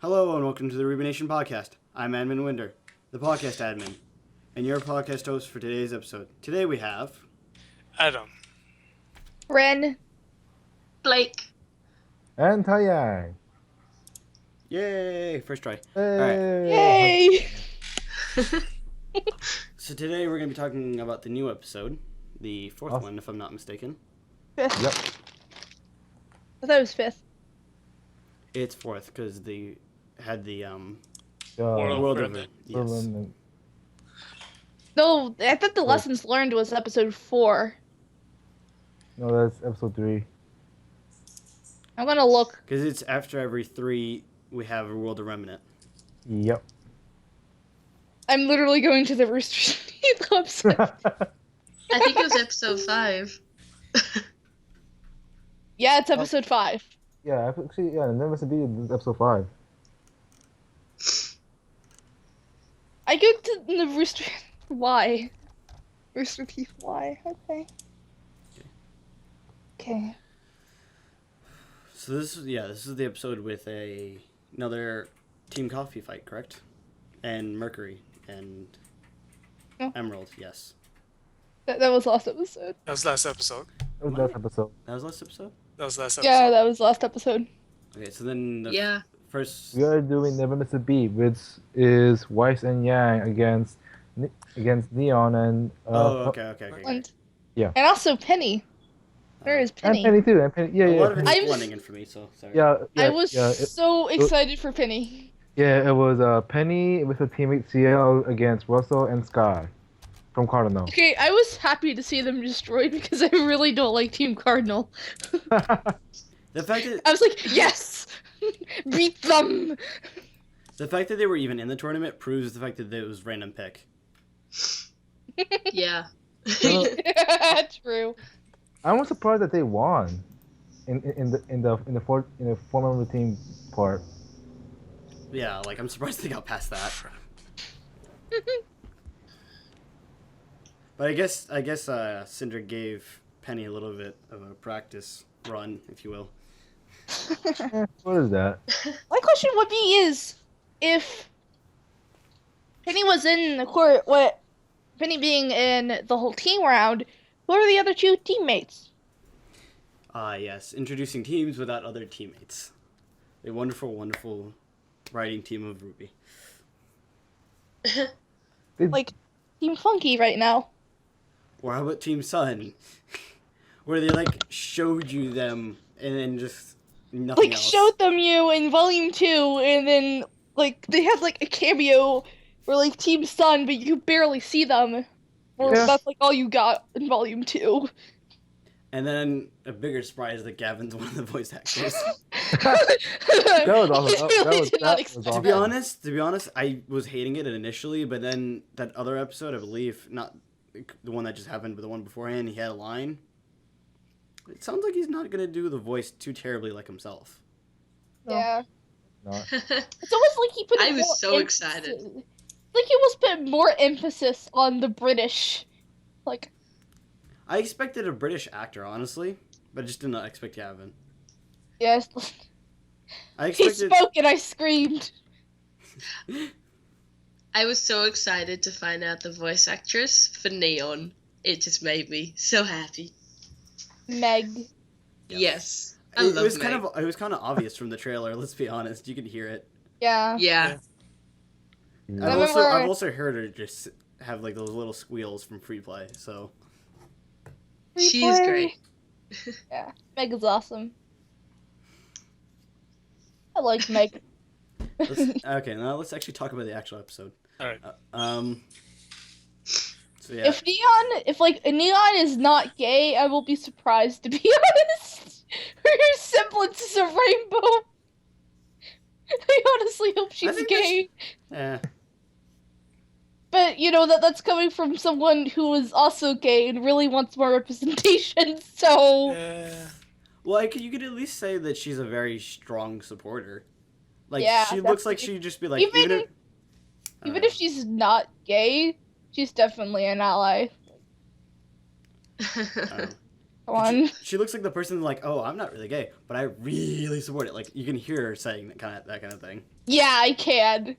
Hello and welcome to the RWBY Nation podcast. I'm Admin Winder, the podcast admin, and your podcast host for today's episode. Today we have... Adam. Ren. Blake. And Taiyang. Yay! First try. Hey. Yay! So today we're going to be talking about the new episode, the fourth Awesome. one if I'm not mistaken. Fifth. Yep. I thought it was fifth. It's fourth because they had the World of Remnant. Yes. No, I thought the lessons learned was episode 4. No, that's episode 3. I'm gonna look. Because it's after every 3 we have a World of Remnant. Yep. I'm literally going to the Rooster Teeth website. I think it was episode 5. Yeah, it's episode 5. Yeah, actually, yeah, never to be this episode 5. I go to the Rooster. Why? Rooster Teeth. Why? Okay. Okay. So this is the episode with another Team Coffee fight, correct? And Mercury and No. Emerald, yes. That was last episode. That was last episode. That was last episode. That was last episode? That was last episode. Yeah, that was last episode. Okay, so then the Yeah. first... We are doing Never Miss a Beat, which is Weiss and Yang against Neon and okay. And, Yeah. and also Penny. Where is and Penny? Penny too. And Penny, yeah, A yeah. lot of it's I was- blending in for me, so sorry. Yeah, I was so excited for Penny. it was Penny with her teammate CL against Russell and Sky from Cardinal. Okay, I was happy to see them destroyed because I really don't like Team Cardinal. The fact that I was like, yes! Beat them! they were even in the tournament proves the fact that it was random pick. Yeah. True. I was surprised that they won in the former team part. Yeah, like I'm surprised they got past that. But I guess Cinder gave Penny a little bit of a practice run, if you will. What is that? My question would be is, if Penny was in the court, Penny being in the whole team round, who are the other 2 teammates? Yes, introducing teams without other teammates. A wonderful, wonderful writing team of RWBY. Like, Team Funky right now. Or how about Team Sun? Where they, like, showed you them and then just nothing Like, else. showed them you in Volume 2, and then, like, they had, like, a cameo for, like, Team Sun, but you barely see them. Or Yeah. that's, like, all you got in Volume 2. And then a bigger surprise that Gavin's one of the voice actors. That was awesome. Did not That expect was To awesome. be honest, I was hating it initially, but then that other episode, I believe, not the one that just happened, but the one beforehand, he had a line. It sounds like he's not gonna do the voice too terribly like himself. Yeah. No. It's almost like he put I was more so emphasis- excited. Like he almost put more emphasis on the British. Like, I expected a British actor, honestly, but I just did not expect Gavin. yes. I He expected. spoke and I screamed. I was so excited to find out the voice actress for Neon. It just made me so happy. Meg. Yes. I It love was Meg. it was kind of obvious from the trailer. Let's be honest, you could hear it. Yeah. Yeah. Yeah. I've also heard her just have like those little squeals from free play. So She is great. Yeah. Meg is awesome. I like Meg. okay, now let's actually talk about the actual episode. All right. So yeah, If Neon is not gay, I will be surprised, to be honest. Her semblance is a rainbow. I honestly hope she's think gay. yeah. But, you know, that's coming from someone who is also gay and really wants more representation, so... Well, you could at least say that she's a very strong supporter. Like Yeah, she looks like definitely. she'd just be like Even if she's not gay, she's definitely an ally. I don't know. Come on. She looks like the person like, oh, I'm not really gay, but I really support it. Like you can hear her saying that kind of thing. Yeah, I can.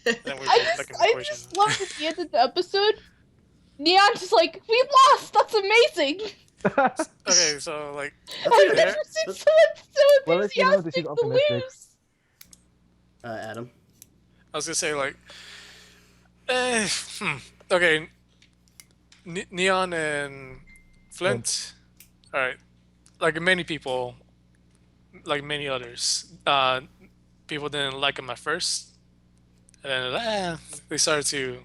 Then we I put back in the I equation. just love at the end of the episode. Neon's just like, we lost. That's amazing. Okay, so like, I've fair. never seen someone so Well, if you know that enthusiastic she's to optimistic. lose. Adam. I was gonna say like, okay, Neon and Flint. All right, like many people, like many others, people didn't like him at first, and then they started to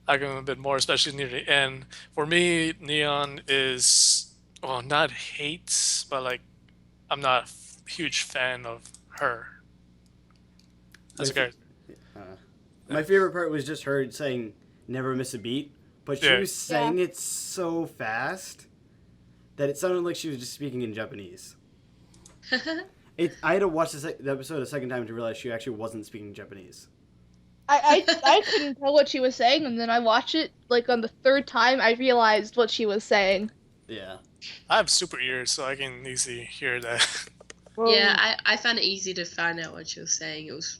like him a bit more, especially near the end. For me, Neon is not hate, but like I'm not a huge fan of her as a character. My favorite part was just her saying "never miss a beat," but she was saying it so fast that it sounded like she was just speaking in Japanese. I had to watch the episode a second time to realize she actually wasn't speaking Japanese. I couldn't tell what she was saying, and then I watched it like on the third time. I realized what she was saying. Yeah. I have super ears, so I can easily hear that. Well, Yeah, I found it easy to find out what she was saying. It was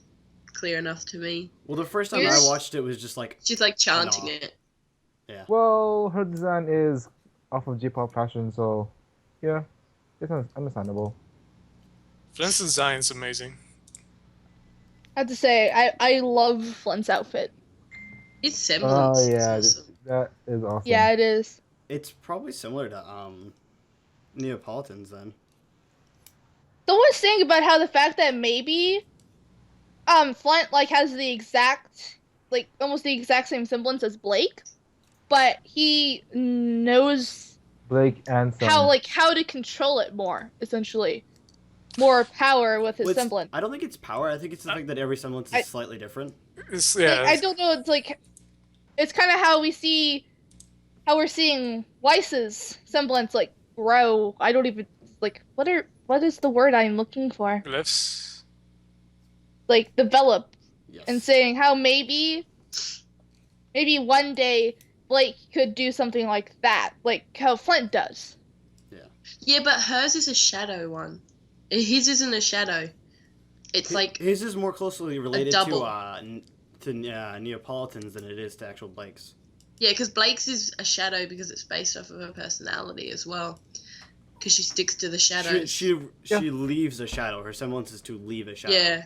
clear enough to me. Well, the first time I watched it was just like She's like chanting it. Yeah. well, her design is off of J-pop fashion, so yeah, it's understandable. Flint's design is amazing. I have to say, I love Flint's outfit. His semblance Oh yeah, is awesome. that is awesome. Yeah, it is. It's probably similar to Neapolitans then. Someone was saying about how the fact that maybe Flint like has the exact like almost the exact same semblance as Blake, but he knows Blake and Son. how to control it more, essentially. More power with his semblance. I don't think it's power. I think it's the fact that every semblance is slightly different. It's, Like, I don't know. It's like it's kind of how we're seeing Weiss's semblance like grow. I don't even like what is the word I'm looking for? glyphs. Like develop. Yes. And saying how maybe one day Blake could do something like that, like how Flint does. Yeah, but hers is a shadow one. His isn't a shadow. It's like his is more closely related double. to Neapolitans than it is to actual Blakes. yeah, because Blake's is a shadow because it's based off of her personality as well. Because she sticks to the shadows. She leaves a shadow. Her semblance is to leave a shadow. Yeah.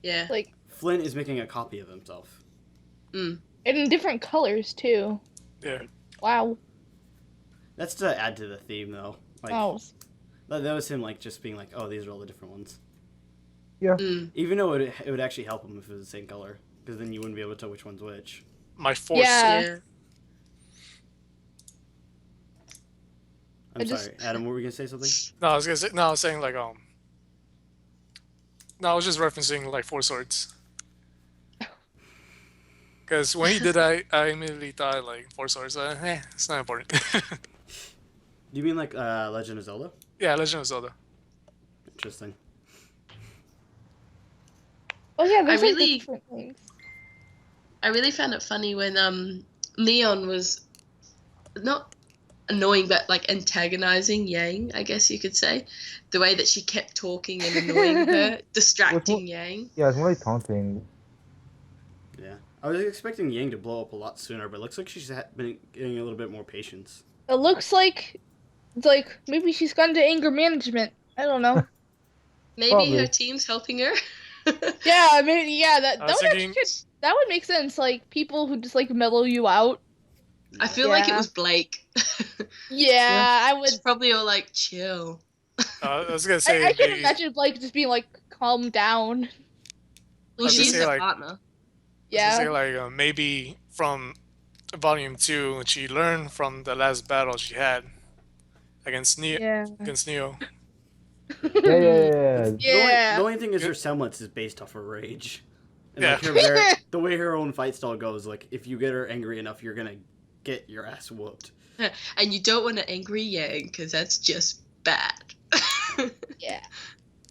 Yeah. Like Flint is making a copy of himself. Mm. and in different colors too. Yeah. Wow. That's to add to the theme, though. Like, Oh. that was him, like, just being like, oh, these are all the different ones. Yeah. Mm. Even though it would actually help him if it was the same color, because then you wouldn't be able to tell which one's which. My force. Yeah. Yeah. I'm sorry, Adam, were we going to say something? No, I was gonna say. No, I was saying like No, I was just referencing like Four Swords. Because when he did that, I immediately thought like Four Swords. It's not important. You mean like Legend of Zelda? Yeah, Legend of Zelda. Interesting. Oh yeah, there's like really- different things. I really found it funny when Neon was not annoying but like antagonizing Yang, I guess you could say. The way that she kept talking and annoying her, distracting Yang. Yeah, it's more like taunting. Yeah. I was expecting Yang to blow up a lot sooner, but it looks like she's been getting a little bit more patience. It looks like it's like maybe she's gone to anger management. I don't know. Maybe Probably. her team's helping her. Yeah, maybe yeah, that I that was would thinking- actually that would make sense. Like people who just like mellow you out. I feel like it Yeah. was Blake. Yeah, I would. It's probably all like chill. I was gonna say. I can maybe- imagine Blake just being like, calm down. Well, was gonna she's say, her like- partner. I was Yeah. gonna say, like maybe from Volume 2, she learned from the last battle she had against Neo. Yeah. Against Neo. Yeah. Yeah. The only thing is her semblance is based off of rage. And like Yeah. the way her own fight style goes, like if you get her angry enough, you're gonna get your ass whooped. And you don't want to angry Yang because that's just bad. Yeah.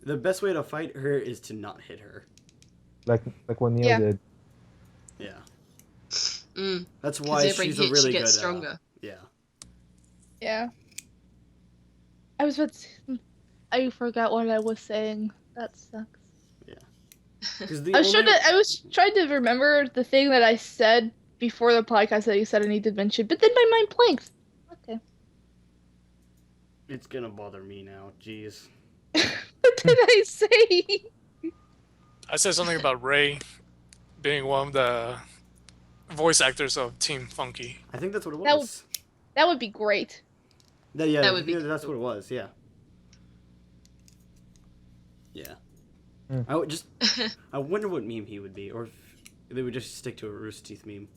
The best way to fight her is to not hit her. Like what Neo Yeah. did. Yeah. Mm. That's 'Cause why every she's hit a really she gets good. stronger. Yeah. Yeah. I forgot what I was saying. That sucks. Because the I was only trying to remember the thing that I said before the podcast that you said I needed to mention, but then my mind blanked. Okay. it's gonna bother me now. Jeez. What did I say? I said something about Ray being one of the voice actors of Team Funky. I think that's what it That was. That would be great. Yeah, That would be that's cool. what it was. Yeah. Yeah. Hmm. I would just. I wonder what meme he would be, or if they would just stick to a Rooster Teeth meme.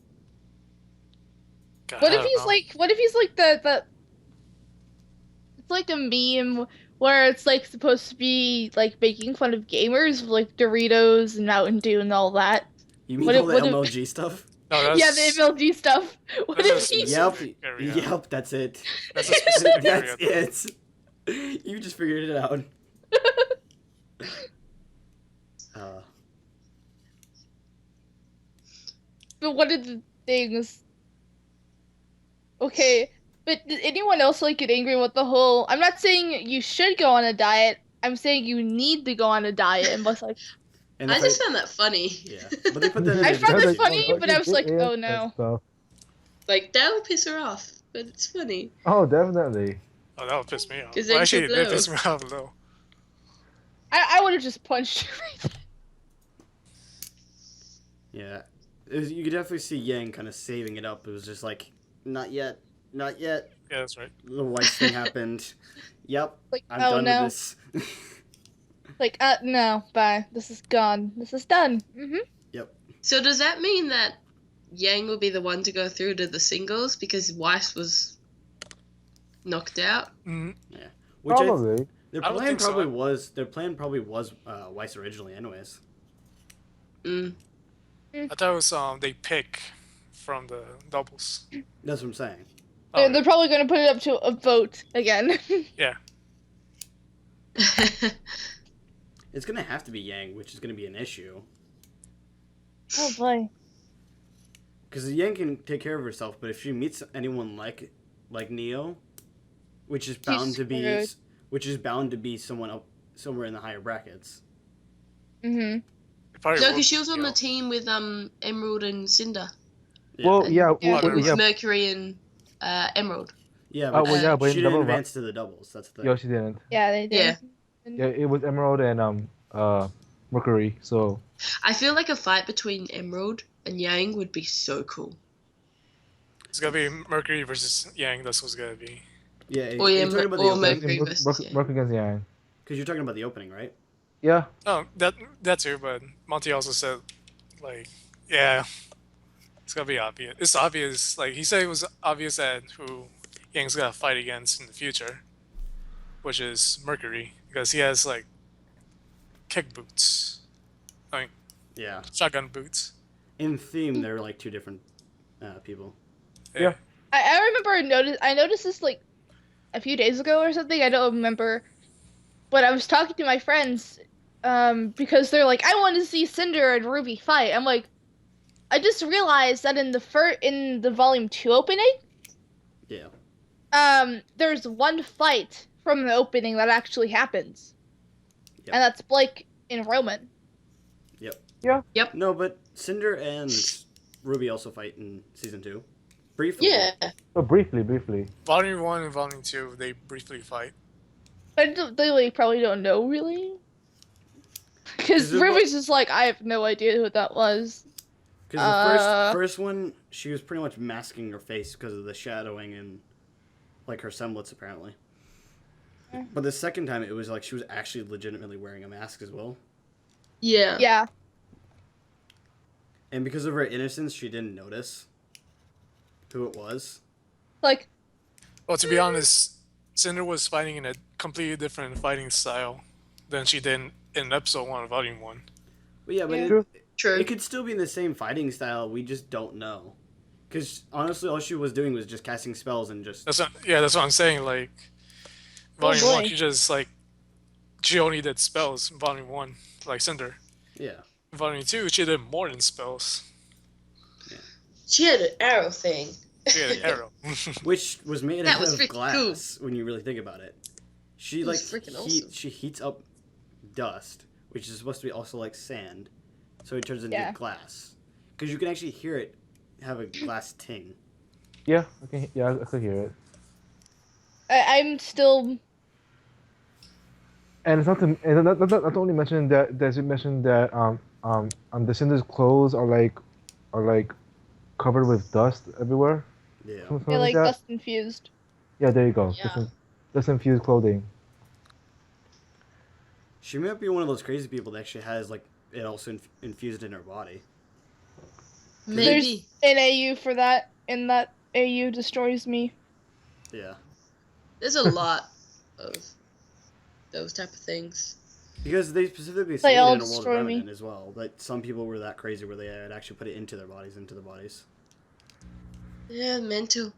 God, What I if don't he's know. like? What if he's like the? It's like a meme where it's like supposed to be like making fun of gamers, like Doritos and Mountain Dew and all that. You mean What all if? the What if? MLG stuff? No, that's Yeah, the MLG stuff. What That's if a he? specific Yep. area. Yep. That's it. That's a specific That's area. it. You just figured it out. But one of the things. Okay, but did anyone else like get angry with the whole? I'm not saying you should go on a diet. I'm saying you need to go on a diet unless like. And I if just found that funny. Yeah, but they put that in I there found just it because funny, you- but I was like, oh, no. So, Like, that would piss her off, but it's funny. oh, definitely. Oh, that would piss me off. 'Cause Well, then actually, she'll that blow. pissed me off though. I would have just punched you. Yeah, you could definitely see Yang kind of saving it up. It was just like, not yet, not yet. Yeah, that's right. The Weiss thing happened. Yep, Like, I'm oh done no. with this. Like, no, bye. This is gone. This is done. So does that mean that Yang will be the one to go through to the singles because Weiss was knocked out? Mm, Which Probably. their I don't plan think so. probably was. Their plan probably was Weiss originally, anyways. Mm. I thought it was they pick from the doubles. That's what I'm saying. Oh, They're probably going to put it up to a vote again. yeah. It's gonna have to be Yang, which is gonna be an issue. Oh boy. Because Yang can take care of herself, but if she meets anyone like Neo, which is bound to be, someone up somewhere in the higher brackets. Mm-hmm. It probably No, would because she was be, on you the know, team with Cinder. Well, yeah, Yeah. well, With yeah, Mercury and Emerald. Yeah, Oh, but well, yeah, but she in didn't double advance to the doubles. That's the thing. yeah, she didn't. Yeah, they did. Yeah. Yeah, it was Emerald and Mercury. So I feel like a fight between Emerald and Yang would be so cool. It's gonna be Mercury versus Yang. That's what's gonna be. Yeah, Or you're yeah, talking about the or opening. Mercury versus Yang. Mercury against Yang. Because you're talking about the opening, right? Yeah. Oh, that too. But Monty also said, like, yeah, it's gonna be obvious. It's obvious. Like he said, it was obvious that who Yang's gonna fight against in the future, which is Mercury, because he has like kick boots, Yeah. shotgun boots. In theme, they're like two different people. Yeah. I remember I noticed this like a few days ago or something. I don't remember. But I was talking to my friends because they're like, I want to see Cinder and Ruby fight. I'm like, I just realized that in the volume 2 opening, Yeah. there's one fight from the opening that actually happens. Yep. And that's Blake and Roman. No, but Cinder and Ruby also fight in season 2. Briefly. Yeah. Oh, briefly. Volume 1 and Volume 2, they briefly fight. But they like, probably don't know really. Because Is it Ruby's just like, I have no idea who that was. Because the first one, she was pretty much masking her face because of the shadowing and like her semblance, apparently. But the second time, it was like she was actually legitimately wearing a mask as well. Yeah. Yeah. And because of her innocence, she didn't notice who it was. Like, Well, to be honest, Cinder was fighting in a completely different fighting style than she did in episode 1 of Volume 1. But yeah, but Yeah. True. True. it could still be in the same fighting style. We just don't know. Because honestly, all she was doing was just casting spells and just. That's what I'm saying. Like, Volume 1, boy. she only did spells in Volume 1, like Cinder. Yeah. In Volume 2, she did more than spells. She had an arrow thing. She had an arrow. which was made That out was of freaking glass when you really think about it. She It like was freaking awesome. she heats up dust, which is supposed to be also like sand, so it turns into Yeah. glass. Because you can actually hear it have a glass ting. Yeah, I could hear it. I'm still. And it's not only mentioning that. Does it mention that the Cinder's clothes are like covered with dust everywhere? Yeah. Something Yeah, like like that. dust infused. Yeah, there you go. Yeah. Dust infused clothing. She might be one of those crazy people that actually has like it also infused in her body. Maybe. There's an AU for that, and that AU destroys me. Yeah. There's a lot of those type of things. Because they specifically They say it all in A World of destroy me. Remnant as well. That some people were that crazy where they had actually put it into their bodies, Yeah, mental.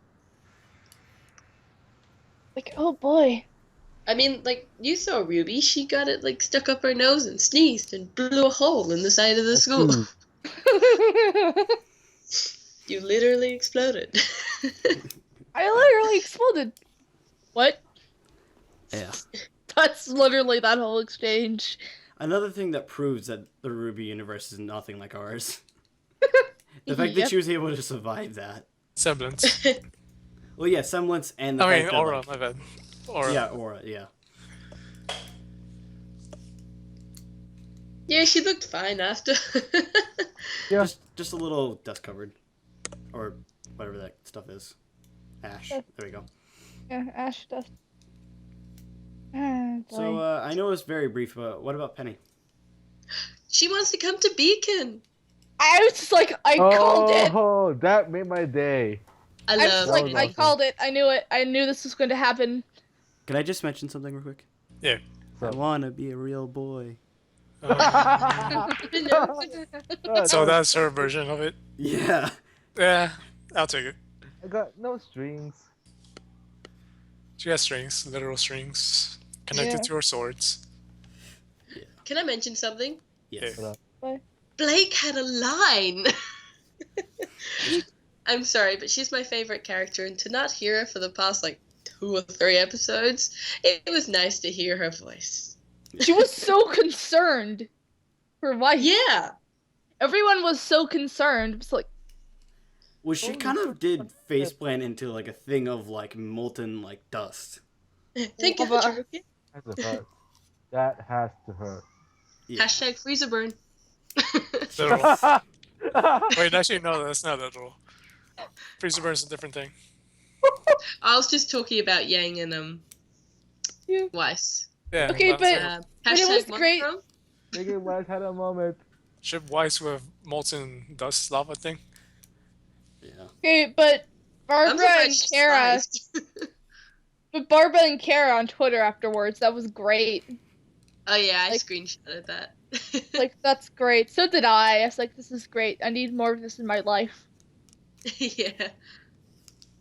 Like, oh boy. I mean, like, you saw Ruby. She got it, like, stuck up her nose and sneezed and blew a hole in the side of the school. Ooh. You literally exploded. I literally exploded. What? Yeah. That's literally that whole exchange. Another thing that proves that the RWBY universe is nothing like ours. The fact that Yep. she was able to survive that. Semblance. Well, yeah, semblance and the I mean, fact that, aura, like, my bad. Aura. yeah, aura, yeah. Yeah, she looked fine after. Yeah. Just a little dust covered, or whatever that stuff is. Ash. There we go. Yeah, Ash dust. Ah, boy. So I know it's very brief, but what about Penny? She wants to come to Beacon. I was just like, I called it. Oh, that made my day. I I love was like, was I awesome. called it. I knew it. I knew this was going to happen. Can I just mention something real quick? Yeah. I wanna be a real boy. So that's her version of it. Yeah. Yeah, I'll take it. I got no strings. She has strings, literal strings, connected Yeah. to her swords. Can I mention something? Yes. Yeah. Blake had a line. I'm sorry, but she's my favorite character, and to not hear her for the past, like, 2 or 3 episodes, it was nice to hear her voice. She was so concerned for life. Yeah. Everyone was so concerned. It's like, Well, she kind of did faceplant into like a thing of like molten like dust. Thank you, Lava. Haruki. Has to hurt. That has to hurt. Yeah. Hashtag freezer burn. Literal. Wait, actually, no, that's not literal. Freezer burn's a different thing. I was just talking about Yang and Yeah. Weiss. Yeah. Okay, that's but- it. But it was Hashtag great. monochrome. Biggie Wise had a moment. Ship Weiss with molten dust lava thing. Yeah. okay, but I'm Barbara and surprised she Kara, survived. but Barbara and Kara on Twitter afterwards, that was great. Oh yeah, I Like- screenshotted that. Like, that's great. So did I. I was like, this is great. I need more of this in my life. yeah.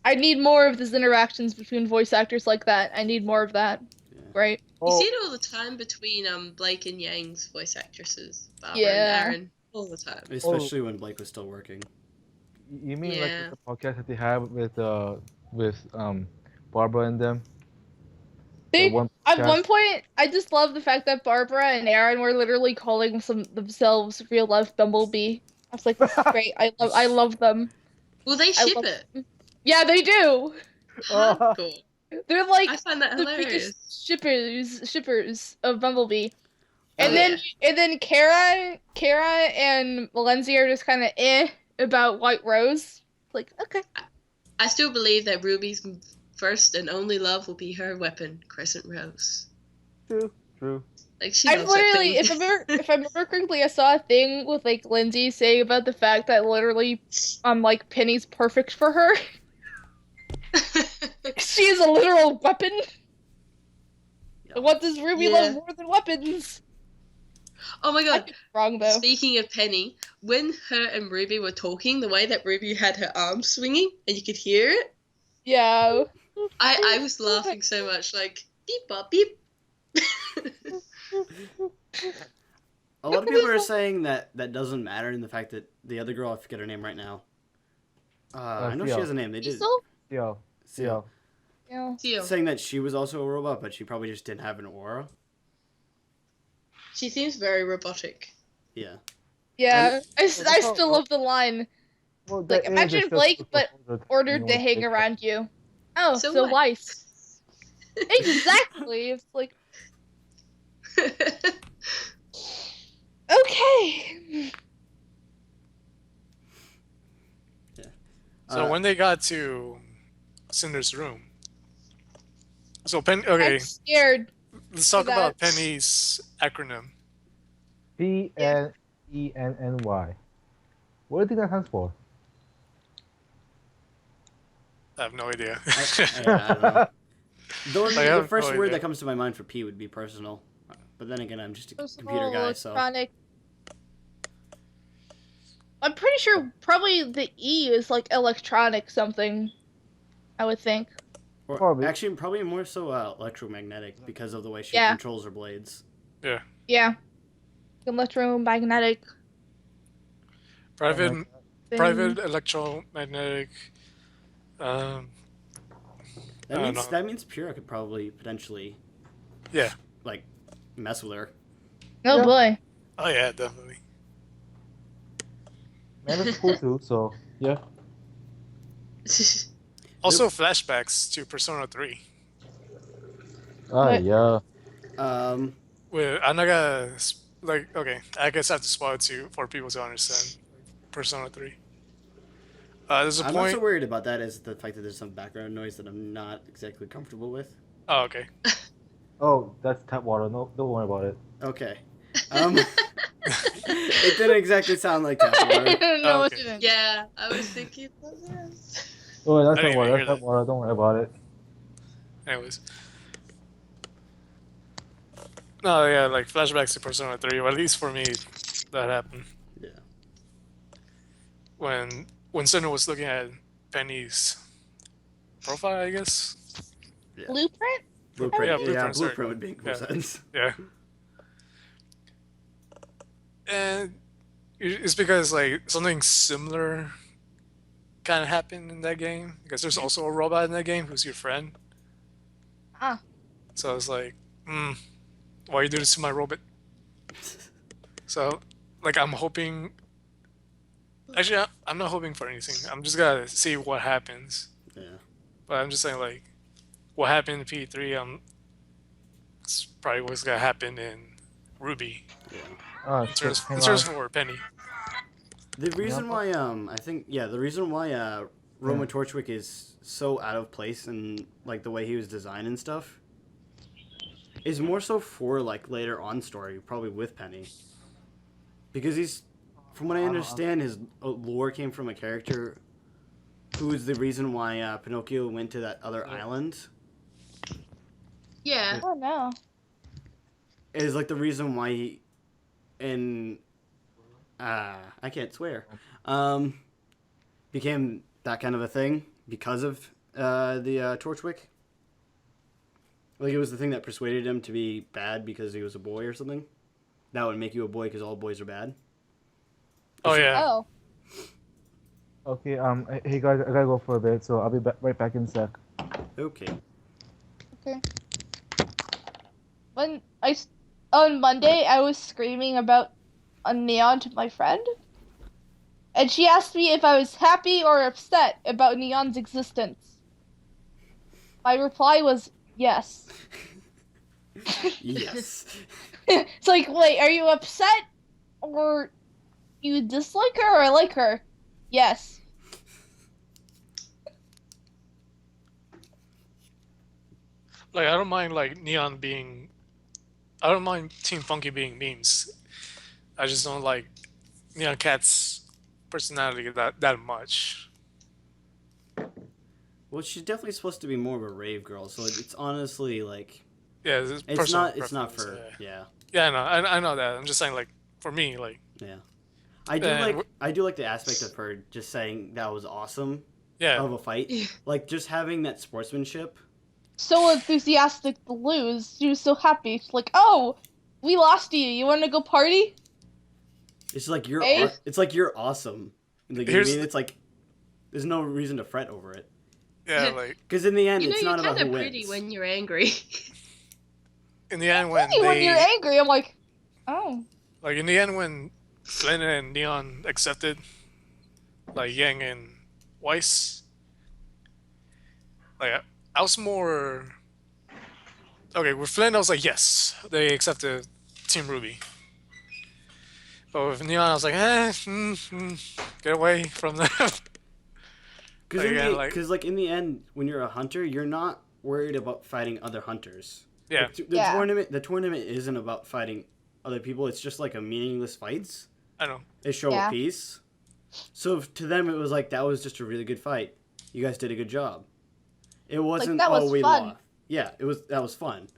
I need more of these interactions between voice actors like that. I need more of that. Yeah. Great. You Oh, see it all the time between Blake and Yang's voice actresses, Barbara Yeah. and Aaron, all the time. Especially when Blake was still working. you mean Yeah. like the podcast that they have with Barbara and them? They, The one at podcast? one point, I just love the fact that Barbara and Aaron were literally calling themselves real life Bumblebee. I was like, this is great. I love them. Will they ship love- it? Yeah, they do. Hardcore. They're like I find that the hilarious. biggest shippers of Bumblebee. Oh, And then Kara and Lindsay are just kind of about White Rose. Like, okay. I still believe that Ruby's first and only love will be her weapon, Crescent Rose. True. Like she I loves that literally, thing. if I remember correctly, I saw a thing with like Lindsay saying about the fact that literally, like Penny's perfect for her. She is a literal weapon. Yeah. What does Ruby Yeah. love more than weapons? Oh my I god. could be wrong though. Speaking of Penny, when her and Ruby were talking, the way that Ruby had her arms swinging and you could hear it, Yeah. I was laughing so much, like beep bop beep. A lot of people are saying that doesn't matter in the fact that the other girl, I forget her name right now. I know she Theo. has a name. They did. Cecil? Theo. So, Yeah. Theo. saying that she was also a robot, but she probably just didn't have an aura. She seems very robotic. Yeah. Yeah. I that's still all- love the line. Well, Like, that is imagine just Blake, the but proposal that ordered to anyone hang takes around you. Oh, So so what? Weiss. Exactly. It's like, okay. So when they got to Cinder's room, so okay, I'm scared. let's talk for about that. Penny's acronym. PNENNY. What do you think that stands for? I have no idea. I don't know. I have The first no word idea. that comes to my mind for P would be personal. But then again, I'm just a computer Personal, guy, so. electronic. I'm pretty sure probably the E is like electronic something. I would think. Or Probably. actually, probably more so electromagnetic because of the way she Yeah. controls her blades. Yeah. Electromagnetic. private thing. private electromagnetic. That I don't know. That means Pyrrha could probably potentially Yeah. like mess with her. Oh Yeah. boy. Oh yeah, definitely. Man, it's cool too. So yeah. Also, flashbacks to Persona 3. What? Yeah. Well, I'm not gonna okay. I guess I have to spoil it for people to understand Persona 3. There's a I'm not point. so worried about that as the fact that there's some background noise that I'm not exactly comfortable with. Oh, okay. Oh, that's tap water. No, don't worry about it. Okay. It didn't exactly sound like tap water. No, Oh, it okay. didn't. Yeah, I was thinking about that. Oh, that's I tap didn't water. even That's hear tap water. Don't worry about it. Anyways. No, yeah, like flashbacks to Persona 3. Or at least for me, that happened Yeah. when Senna was looking at Penny's profile, I guess. Blueprint? Blueprint. Yeah, Yeah, blueprint, sorry. blueprint would make more Yeah. sense. Yeah. And it's because like something similar kind of happened in that game because there's also a robot in that game who's your friend. Ah. So I was like, why you do this to my robot? So, like, I'm hoping. Actually, I'm not hoping for anything. I'm just gonna see what happens. Yeah. But I'm just saying, like, what happened in P3. It's probably what's gonna happen in RWBY. Yeah. In terms for Penny. The reason why the reason why Roman Torchwick is so out of place and like the way he was designed and stuff is more so for like later on story, probably with Penny. Because he's, from what I understand, his lore came from a character who is the reason why Pinocchio went to that other island. Yeah. Oh no. Is like the reason why he, and I can't swear, became that kind of a thing because of the Torchwick. Like it was the thing that persuaded him to be bad because he was a boy or something. That would make you a boy because all boys are bad. Oh yeah. Oh. Okay. Hey guys, I gotta go for a bit, so I'll be right back in a sec. Okay. Okay. On Monday, I was screaming about a Neon to my friend, and she asked me if I was happy or upset about Neon's existence. My reply was yes. Yes. It's like, wait, are you upset or you dislike her or like her? Yes. Like, I don't mind like Neon being. I don't mind Team Funky being memes. I just don't like Neon Cat's personality that much. Well, she's definitely supposed to be more of a rave girl, so it's honestly like Yeah, it's not for yeah. Yeah, I know that. I'm just saying, like, for me, like. Yeah. I do like the aspect of her just saying that was awesome. Yeah. Of a fight. Like just having that sportsmanship. So enthusiastic to lose. She was so happy. She's like, oh, we lost to you. You want to go party? It's like you're Hey? it's like you're awesome. Like, you know what I Here's mean? It's like There's no reason to fret over it. Yeah, like Because in the end, You know, it's you're not about kind who of pretty wins. when you're angry. in the end when When you're they angry, I'm like, oh. like in the end when Flynn and Neon accepted like Yang and Weiss, like I was more okay with Flynn. I was like, yes, they accepted Team RWBY. But with Neon, I was like, get away from them. Because Again, in the end, when you're a hunter, you're not worried about fighting other hunters. Yeah. The tournament isn't about fighting other people. It's just like a meaningless fights. I know. They show Yeah. a peace. So to them, it was like that was just a really good fight. You guys did a good job. It wasn't that was we fun. lost. Yeah, that was fun.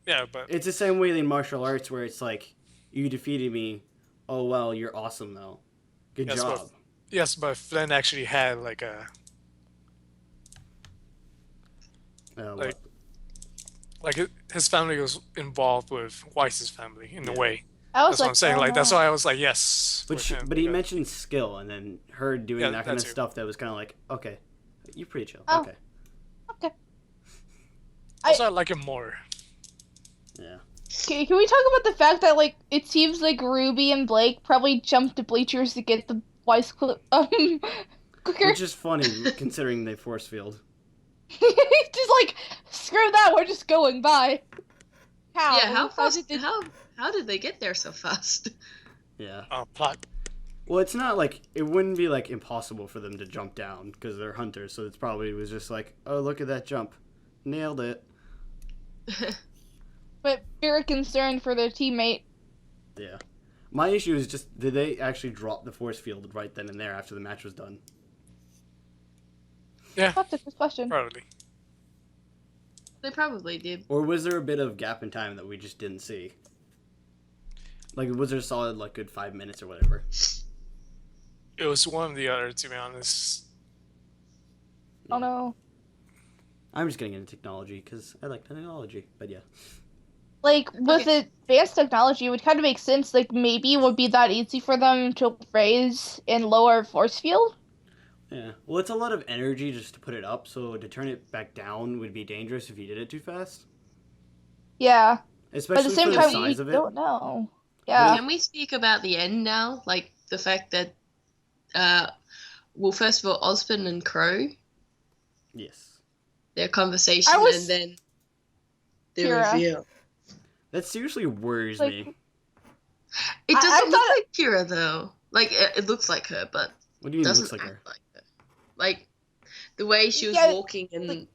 Yeah, but It's the same way in martial arts where it's like you defeated me. Oh well, you're awesome though. Good Yes, job. yes, but Flynn actually had like a What? his family was involved with Weiss's family in a Yeah. way. I was That's like, what I'm saying. oh, Like that's no. why I was like, yes. But with he him, but he because- mentioned skill, and then her doing Yeah, that kind that of too. stuff that was kind of like, okay, you're pretty chill. Oh. Okay, Also, I like him more. yeah. Can we talk about the fact that like it seems like Ruby and Blake probably jumped to bleachers to get the Weiss clip quicker? Which is funny considering they force field. Just like screw that, we're just going by. How? Yeah, how fast? did they- How did they get there so fast? Yeah. Plot. Well, it's not like it wouldn't be like impossible for them to jump down because they're hunters. So it's probably was just like, oh, look at that jump, nailed it. But very concerned for their teammate. Yeah. My issue is just did they actually drop the force field right then and there after the match was done? Yeah, That's a good question. probably. They probably did. Or was there a bit of gap in time that we just didn't see? Like, was there a solid, like, good 5 minutes or whatever? It was one or the other, to be honest. Oh no. I'm just getting into technology because I like technology, but yeah. Like with advanced technology, it would kind of make sense. Like maybe it would be that easy for them to raise and lower force field. Yeah. Well, it's a lot of energy just to put it up, so to turn it back down would be dangerous if you did it too fast. Yeah, but Especially at the same for the time, size we of it. don't know. Yeah. Can we speak about the end now? Like the fact that, well, first of all, Osborne and Crow, Yes. their conversation, I was- and then the Kira. reveal. That seriously worries Like- me. It I doesn't look thought- like Kira though. Like it looks like her, but What do you mean it doesn't looks like act her? like her. Like the way she was Yeah, walking, and like-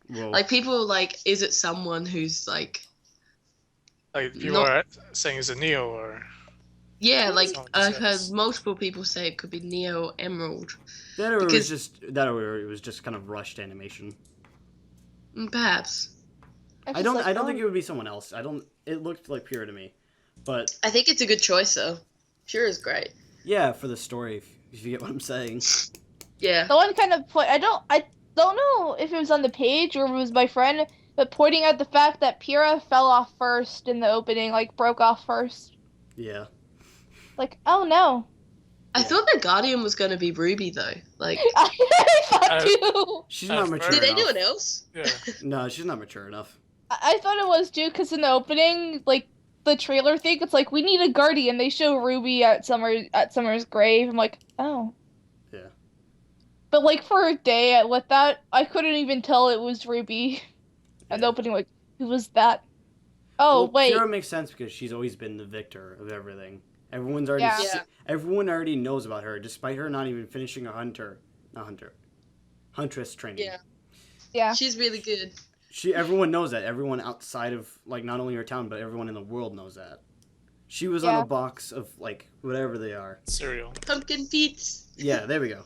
Whoa. like people like, is it someone who's like, Like people Not- are saying it's a Neo or yeah, like Someone I've heard says. multiple people say it could be Neo Emerald. that or because- it was just kind of rushed animation. Perhaps. I don't think it would be someone else. It looked like Pure to me. But I think it's a good choice though. Pure is great. yeah, for the story if you get what I'm saying. Yeah. The one kind of put. I don't know if it was on the page or if it was my friend, but pointing out the fact that Pyrrha fell off first in the opening, like broke off first. Yeah. Like, oh no. I thought the Guardian was going to be Ruby though. Like, I thought too. She's I've not mature heard- did enough. anyone else? yeah. No, she's not mature enough. I thought it was too, because in the opening, like the trailer thing, it's like we need a guardian. They show Ruby at Summer's grave. I'm like, oh. Yeah. But like for a day with that, I couldn't even tell it was Ruby. And the Yeah. opening, like, who was that? Oh Well, wait, Pyrrha makes sense because she's always been the victor of everything. Everyone Yeah. already knows about her, despite her not even finishing a huntress training. Yeah. yeah. She's really good. Everyone knows that. Everyone outside of like not only her town, but everyone in the world knows that. She was on Yeah. a box of like whatever they are. Cereal. Pumpkin Pete's. Yeah, there we go.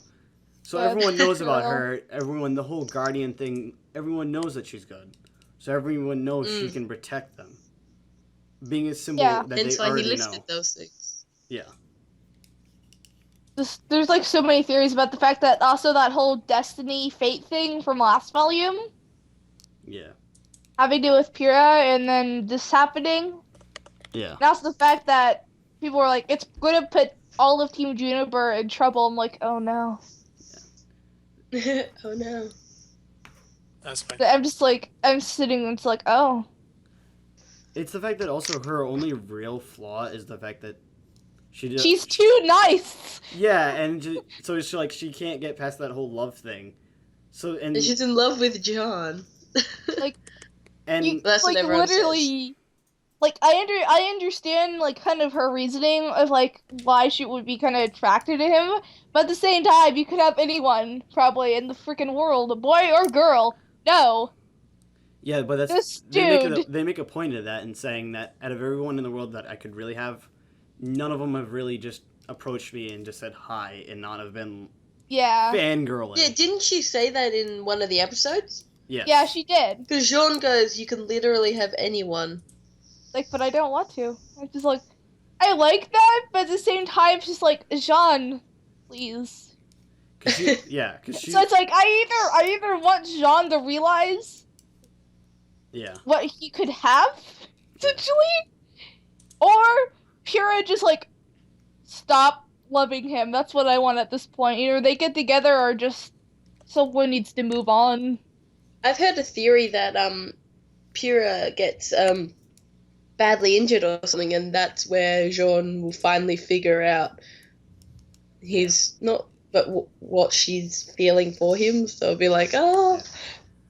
So Good. everyone knows about Well. her. Everyone, the whole guardian thing. Everyone knows that she's good. So everyone knows she can protect them. Being a symbol Yeah. that Hence they why he already listed know. those things. Yeah. There's like so many theories about the fact that also that whole destiny fate thing from last volume Yeah. having to do with Pyrrha and then this happening. Yeah. And also the fact that people were like, it's gonna all of Team Juniper in trouble. I'm like, oh no. Oh no. That's fine. I'm just like, I'm sitting and it's like, oh. It's the fact that also her only real flaw is the fact that She's too nice. Yeah, and so it's like she can't get past that whole love thing. So and She's in love with John. Like, and you, That's what like everyone literally, like I understand like kind of her reasoning of like why she would be kind of attracted to him, but at the same time, you could have anyone probably in the freaking world, a boy or girl. No, yeah, but this dude. they make a point of that in saying that out of everyone in the world that I could really have, none of them have really just approached me and just said hi and not have been Yeah. fangirling. Yeah, didn't she say that in one of the episodes? Yes. Yeah, she did. Because Jean goes, you can literally have anyone. Like, but I don't want to. I'm just like, I like that, but at the same time, it's just like, Jean, please. Cause she. So it's like I either want Jean to realize Yeah. what he could have, essentially, or Pura just like stop loving him. That's what I want at this point. Either they get together or just someone needs to move on. I've heard a theory that Pura gets badly injured or something, and that's where Jean will finally figure out he's not, but what she's feeling for him. So it'll be like, oh,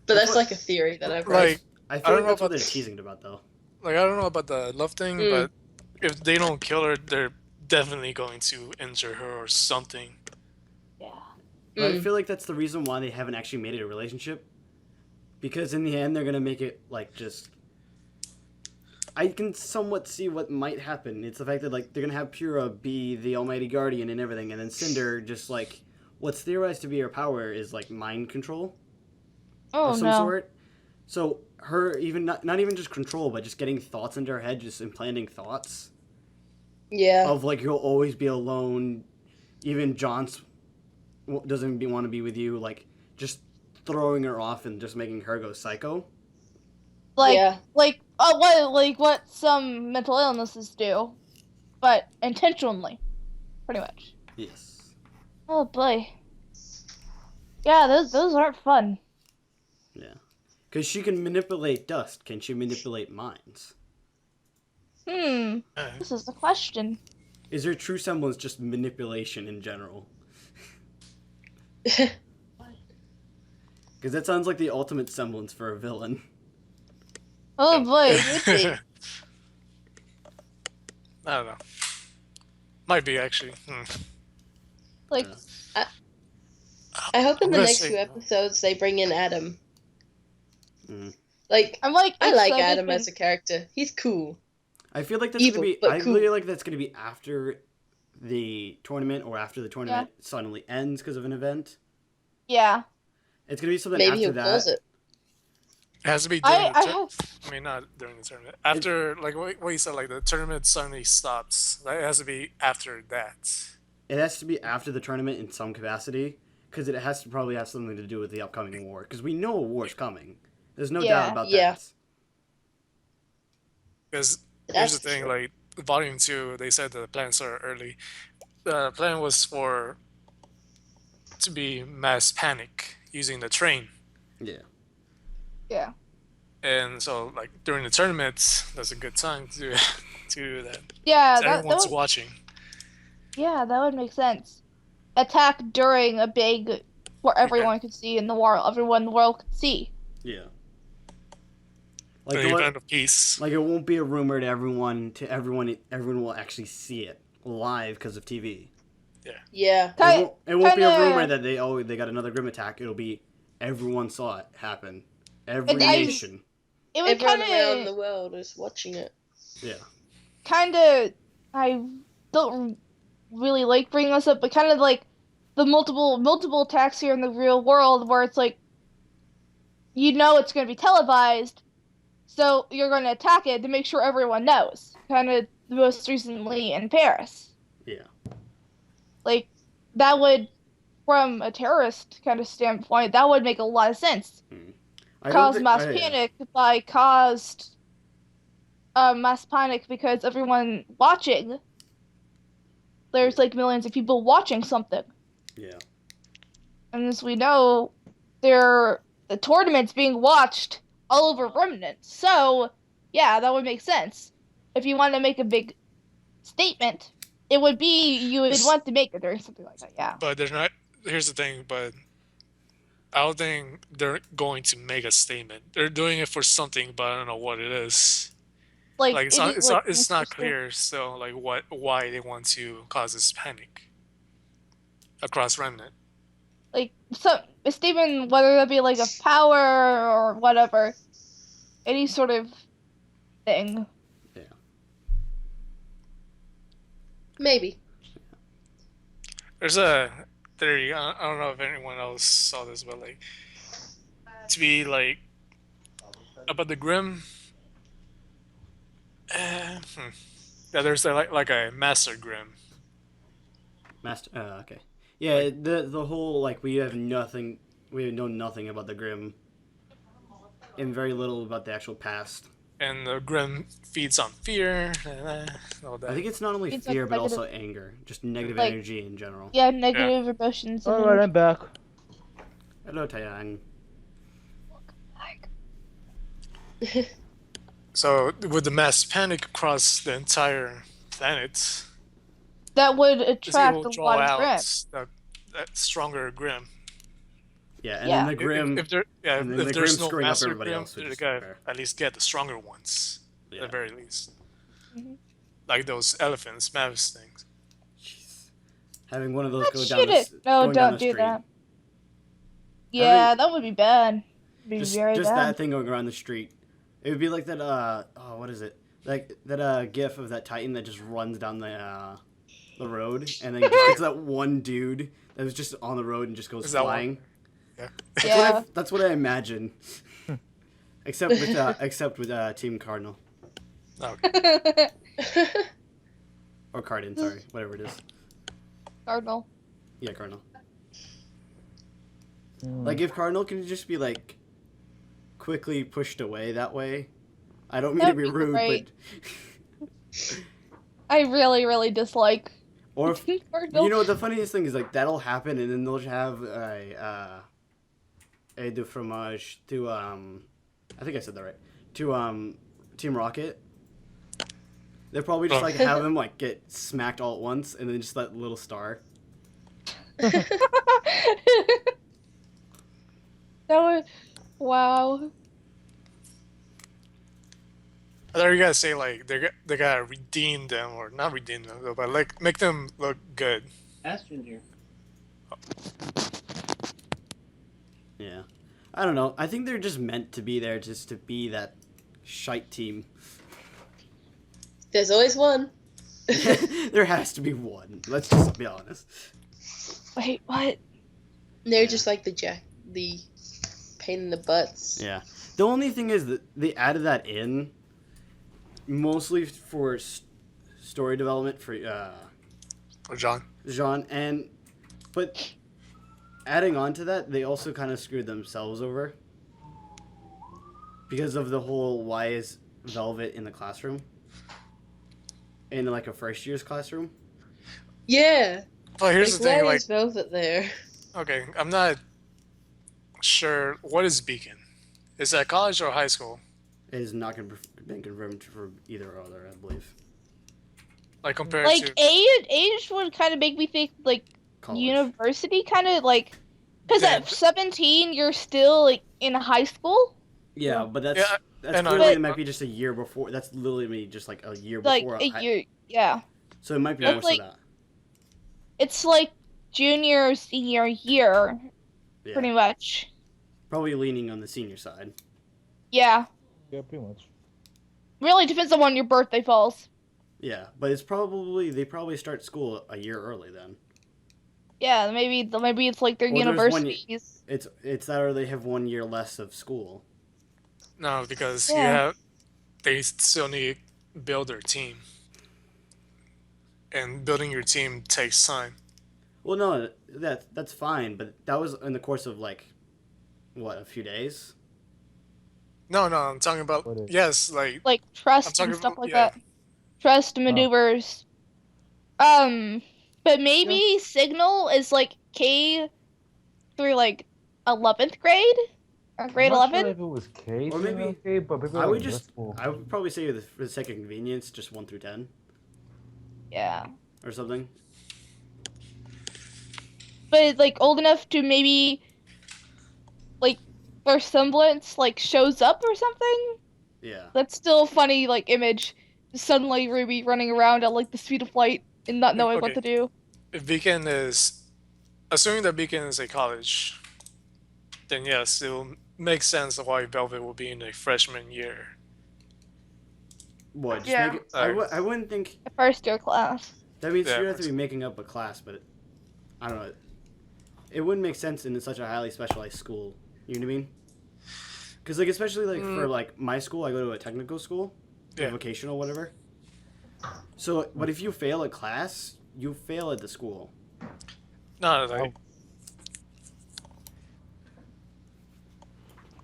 but that's like a theory that I've read. Like, I I feel don't like know that's what about they're the- teasing about though. Like, I don't know about the love thing, Mm. but if they don't kill her, they're definitely going to injure her or something. Yeah. But I feel like that's the reason why they haven't actually made it a relationship. Because in the end, they're gonna make it like just. I can somewhat see what might happen. It's the fact that like they're gonna have Pura be the Almighty Guardian and everything, and then Cinder just like what's theorized to be her power is like mind control Oh of some no. sort. So her even not even just control, but just getting thoughts into her head, just implanting thoughts Yeah. of like you'll always be alone. Even John's doesn't want to be with you. Like just throwing her off and just making her go psycho. Like Yeah. what some mental illnesses do, but intentionally, pretty much. Yes. Oh boy. Yeah, those aren't fun. Yeah. Because she can manipulate dust. Can she manipulate minds? This is the question. Is her true semblance just manipulation in general? Because that sounds like the ultimate semblance for a villain. Oh boy, would be. I don't know. Might be actually. Like, I hope in I'm the gonna next say few no. episodes they bring in Adam. Mm. Like, I'm like, I like excited Adam when- as a character. He's cool. I feel like that's Evil, gonna be. but I cool. really like that's gonna be after the tournament or after the tournament suddenly ends because of an event. Yeah. It's gonna be something Maybe after he'll that. close it. It has to be during the I tournament. hope. I mean, not during the tournament. After, like, what you said, like, the tournament suddenly stops. That has to be after that. It has to be after the tournament in some capacity because it has to probably have something to do with the upcoming war. Because we know a war's coming. There's no doubt Yeah. about Yeah. that. Because here's That's the thing, true. like, Volume 2, they said the plan started early. The plan was to be mass panic using the train. Yeah. Yeah. And so, like, during the tournaments, that's a good time to do that. Yeah, 'Cause that everyone's would, watching. yeah, that would make sense. Attack during a big, where everyone could see in the world, everyone in the world could see. Yeah. The Like, event of peace. like it won't be a rumor to everyone. Everyone will actually see it live because of TV. Yeah. It won't be a Kinda- rumor that they got another Grim attack. It'll be everyone saw it happen. Every And I- nation. It would Everyone kind around the of, world is watching it. Yeah. I don't really like bringing this up, but kind of like the multiple attacks here in the real world, where it's like, you know, it's going to be televised, so you're going to attack it to make sure everyone knows. Kind of most recently in Paris. Yeah. Like, that would, from a terrorist kind of standpoint, that would make a lot of sense. I don't Cause think- mass oh, yeah. panic by caused mass panic because everyone watching there's like millions of people watching something. Yeah. And as we know, the tournament's being watched all over Remnant. So, yeah, that would make sense. If you want to make a big statement, you would want to make it during something like that, yeah. But they're not. Here's the thing, but I don't think they're going to make a statement. They're doing it for something, but I don't know what it is. Like it's not clear. So like why they want to cause this panic across Remnant. Like a statement, whether that be like a power or whatever, any sort of thing. Yeah. Maybe. There's a theory. I don't know if anyone else saw this, but like to be like about the Grim. Yeah, there's like a Master Grim. Master. Okay. Yeah. The whole like we know nothing about the Grim, and very little about the actual past. And the Grim feeds on fear. All that. I think it's not only It's fear, like but also negative- anger, just negative like- energy in general. Yeah, negative emotions. And Alright, I'm back. Hello, Taiyang. So with the mass panic across the entire planet, that would this attract will a draw lot of out Grim. that stronger Grim. Yeah, and Yeah. then the Grim. If there, yeah, and then if the there's Grim no screwing up Master everybody Grim, else, which they is gotta fair. at least get the stronger ones, at Yeah. the very least. Mhm. Like those elephants, Mavis things. Jeez. Having one of those Let's go down shoot the, it. No, going down don't the do street. that. Yeah, that would be bad. It'd be Just very bad. that thing going around the street. It would be like that. What is it? Like that GIF of that Titan that just runs down the road, and then just gets that one dude that was just on the road and just goes Is that one? flying. Yeah. Yeah. That's what I imagine. except with Team Cardinal Okay. or Cardin, sorry, whatever it is. Cardinal. Yeah, Cardinal. Like if Cardinal can just be like quickly pushed away that way. I don't mean to That'd be be rude, great. but I really, really dislike or if, Cardinal. you know the funniest thing is like that'll happen and then they'll have a de fromage to I think I said that right, to Team Rocket. They'll probably just like have him like get smacked all at once and then just that little star. That would, wow. I thought you gotta say like they gotta redeem them or not redeem them, though, but like make them look good. Aston here. Yeah, I don't know. I think they're just meant to be there just to be that shite team. There's always one. There has to be one. Let's just be honest. Wait, what? They're just like the pain in the butts. Yeah. The only thing is that they added that in mostly for story development for Or John. Jean, but adding on to that, they also kind of screwed themselves over because of the whole why is Velvet in the classroom in like a first year's classroom. Yeah. But here's the Why thing, like is Velvet there? okay, I'm not sure what is Beacon. Is that college or high school? It has not been confirmed for either or other, I believe. Like compared Like to age would kind of make me think like College. university, kind of like, because Yeah, at 17 you're still like in high school. Yeah, but that's Yeah, that's and clearly I- it might be just a year before. That's literally just like a year Like before. a year, yeah. So it might be That's most like- of that. It's like junior, senior year, Yeah. pretty much. Probably leaning on the senior side. Yeah. Yeah, pretty much. Really depends on when your birthday falls. Yeah, but they probably start school a year early then. Yeah, maybe it's like their Or there's one universities. It's that or they have 1 year less of school. no, because Yeah. they still need to build their team. And building your team takes time. Well, no, that's fine, but that was in the course of like what, a few days. No, I'm talking about What is- yes, like Like I'm trust talking and stuff about- like yeah. that. Trust maneuvers. But maybe Signal is like K through like 11th grade or grade I'm not 11. sure if it was K, Or maybe- K, but maybe I like would middle just, school. I would probably say for the sake of convenience, just 1 through 10 Yeah. or something. But like old enough to maybe like their semblance like shows up or something. Yeah. That's still a funny like image. Suddenly Ruby running around at like the speed of light and not knowing what Okay. to do. If Beacon is, assuming that Beacon is a college, then yes, it will make sense of why Velvet will be in a freshman year. What? Just Yeah. make it, Alright. I wouldn't think The first year class. that means Yeah, you have to be making up a class, but I don't know. It wouldn't make sense in such a highly specialized school. You know what I mean? Because like especially like for like my school, I go to a technical school, Yeah. vocational, whatever. So, but if you fail a class, you fail at the school. No, like,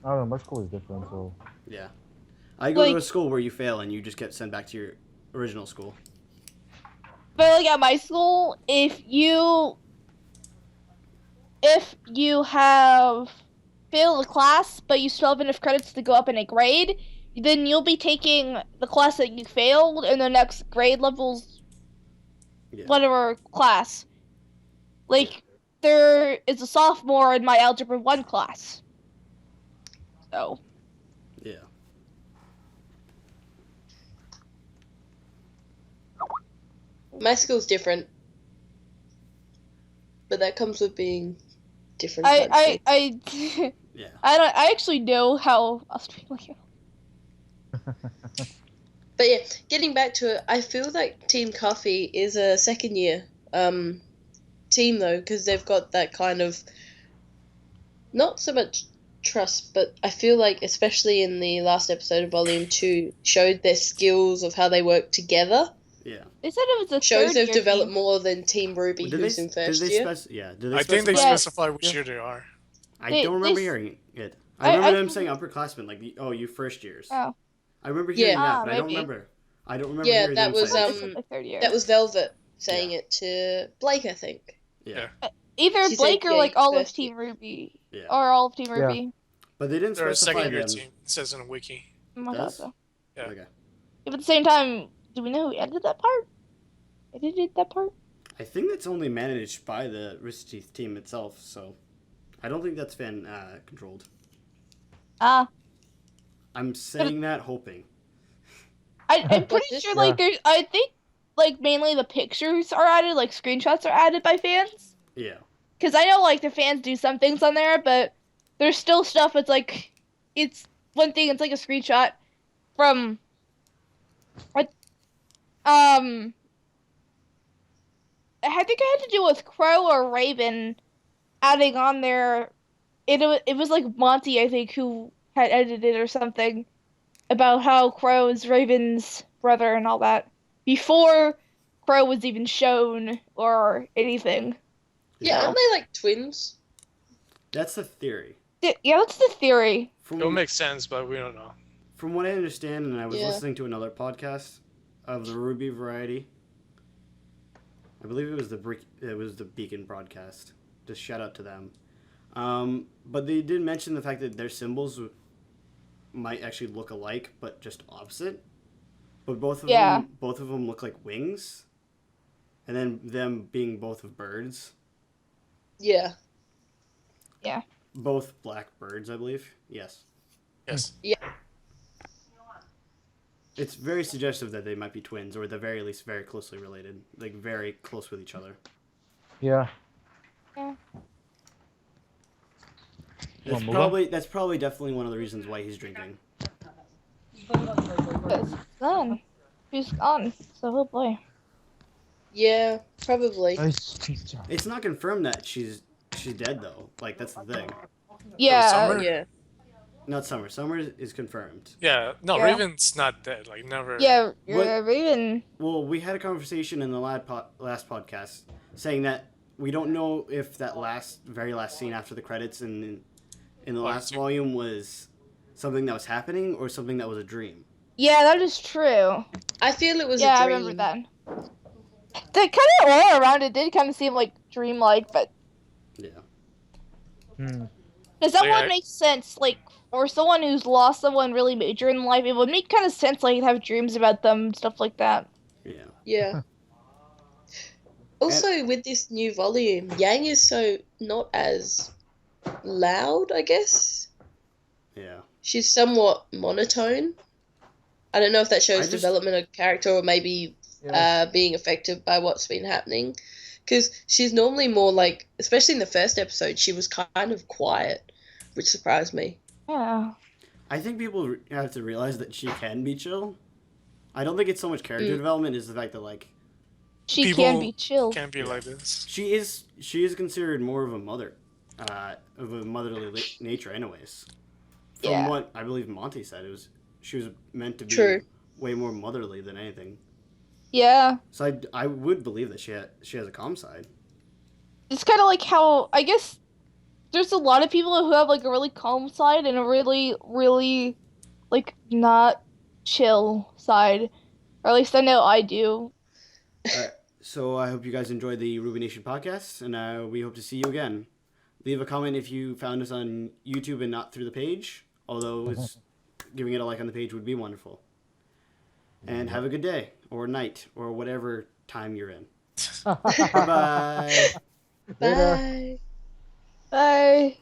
I don't know. My school is different, so Yeah. I go to a Like- school where you fail and you just get sent back to your original school. But like at my school, if you have failed a class but you still have enough credits to go up in a grade, then you'll be taking the class that you failed in the next grade levels, Yeah. whatever class. Like there is a sophomore in my Algebra 1 class. So Yeah. My school's different, but that comes with being different. I Yeah. I actually know how Australia. But yeah, getting back to it, I feel like Team Coffee is a second year team though, because they've got that kind of not so much trust, but I feel like especially in the last episode of Volume 2 showed their skills of how they work together. Yeah. They said it was a Shows third they've year developed team. more than Team RWBY, who's in first did they year. Yeah. Did they I think they specify- Yeah. specify which year they are. I They- don't remember they- hearing it. I- I remember I- them saying upperclassmen, like, you first years. Oh. I remember hearing Yeah. that, but I don't Maybe. remember. I don't remember Yeah, hearing that them was, say I it. thought they said the third year. That was Velvet saying Yeah. it to Blake, I think. Yeah. Either She Blake said, or yeah, like all of first Team RWBY Yeah. or all of Team RWBY. But they didn't They're a specify second year them. team, it says in the wiki. I thought Does? so. Yeah. Okay. But at the same time, do we know who edited that part? Edited that part? I think that's only managed by the Rooster Teeth team itself, so I don't think that's fan controlled. Ah, I'm saying that hoping. I'm pretty this- sure like there's. I think like mainly the pictures are added, like screenshots are added by fans. Yeah. Because I know like the fans do some things on there, but there's still stuff that's like, it's one thing. It's like a screenshot from what I think it had to do with Crow or Raven adding on there. It was like Monty, I think, who had edited it or something about how Crow is Raven's brother and all that before Crow was even shown or anything. Yeah, aren't they like twins? That's the theory. Yeah, that's the theory. It'll make sense, but we don't know. From what I understand, and I was Yeah. listening to another podcast of the RWBY variety. I believe it was the Beacon broadcast. Just shout out to them. But they did mention the fact that their symbols might actually look alike, but just opposite. But both of them look like wings, and then them being both of birds. Yeah. Both black birds, I believe. Yes. Yes. It's very suggestive that they might be twins, or at the very least, very closely related, like very close with each other. yeah. That's probably definitely one of the reasons why he's drinking. It's gone. She's gone. So oh boy. Yeah, probably. It's not confirmed that she's dead though. Like that's the thing. Yeah. Summer? Yeah. Not Summer. Summer is confirmed. Yeah, no, Yeah. Raven's not dead. Like, never. Yeah, What- Raven. Well, we had a conversation in the last podcast saying that we don't know if that very last scene after the credits in the last volume was something that was happening or something that was a dream. Yeah, that is true. I feel it was Yeah, a I dream. remember that. kind of aura around it did kind of seem like dreamlike, but Yeah. because that Yeah. would make sense. Like for someone who's lost someone really major in life, it would make kind of sense. Like have dreams about them, stuff like that. Yeah. Yeah. Also, with this new volume, Yang is so not as loud, I guess. Yeah. She's somewhat monotone. I don't know if that shows I just- development of character or maybe being affected by what's been happening. Because she's normally more like, especially in the first episode, she was kind of quiet, which surprised me. Yeah. I think people have to realize that she can be chill. I don't think it's so much character development as the fact that like She People can be chill. Can't be like this. she is considered more of a mother, of a motherly nature, anyways. From Yeah. what I believe Monty said, she was meant to be True. way more motherly than anything. Yeah. So I would believe that she has a calm side. It's kind of like how I guess there's a lot of people who have like a really calm side and a really, really like not chill side, or at least I know I do. All right. So I hope you guys enjoyed the RWBY Nation podcast, and we hope to see you again. Leave a comment if you found us on YouTube and not through the page. Although giving it a like on the page would be wonderful. And have a good day or night or whatever time you're in. Bye-bye. Bye. Bye.